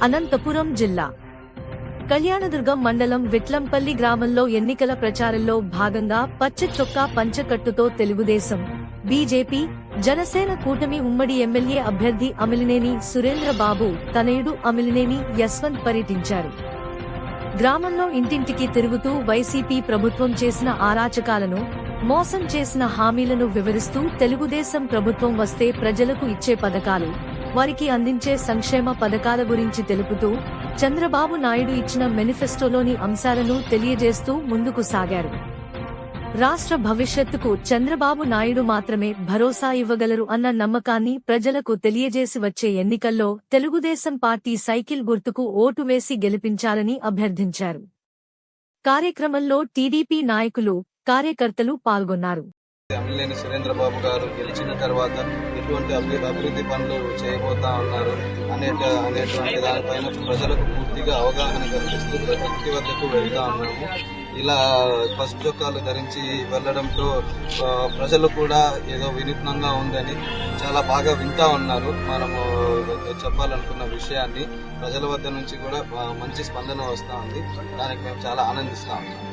అనంతపురం జిల్లా కళ్యాణదుర్గం మండలం విట్లంపల్లి గ్రామంలో ఎన్నికల ప్రచారంలో భాగంగా పచ్చ చొక్కా పంచకట్టుతో తెలుగుదేశం, బీజేపీ, జనసేన కూటమి ఉమ్మడి ఎమ్మెల్యే అభ్యర్థి అమిలినేని సురేంద్రబాబు తనయుడు అమిలినేని యశ్వంత్ పర్యటించారు. గ్రామంలో ఇంటింటికి తిరుగుతూ వైసీపీ ప్రభుత్వం చేసిన అరాచకాలను, మోసం చేసిన హామీలను వివరిస్తూ తెలుగుదేశం ప్రభుత్వం వస్తే ప్రజలకు ఇచ్చే పథకాలు, వారికి అందించే సంక్షేమ పథకాల గురించి తెలుపుతూ చంద్రబాబు నాయుడు ఇచ్చిన మేనిఫెస్టోలోని అంశాలను తెలియజేస్తూ ముందుకు సాగారు. రాష్ట్ర భవిష్యత్తుకు చంద్రబాబు నాయుడు మాత్రమే భరోసా ఇవ్వగలరు అన్న నమ్మకాన్ని ప్రజలకు తెలియజేసి వచ్చే ఎన్నికల్లో తెలుగుదేశం పార్టీ సైకిల్ గుర్తుకు ఓటు వేసి గెలిపించాలని అభ్యర్థించారు. కార్యక్రమంలో టీడీపీ నాయకులు, కార్యకర్తలు పాల్గొన్నారు. అమిలినేని సురేంద్రబాబు గారు గెలిచిన తర్వాత ఎటువంటి అభివృద్ధి పనులు చేయబోతా ఉన్నారు అనేటువంటి దానిపైన ప్రజలకు పూర్తిగా అవగాహన కల్పిస్తూ ప్రతి ఇంటి వద్దకు వెళ్తా ఉన్నాము. ఇలా పసుపు చొక్కాలు ధరించి వెళ్లడంతో ప్రజలు కూడా ఏదో వినూత్నంగా ఉందని చాలా బాగా వింటా ఉన్నారు. మనము చెప్పాలనుకున్న విషయాన్ని ప్రజల వద్ద నుంచి కూడా మంచి స్పందన వస్తూ ఉంది. దానికి మేము చాలా ఆనందిస్తా ఉన్నాం.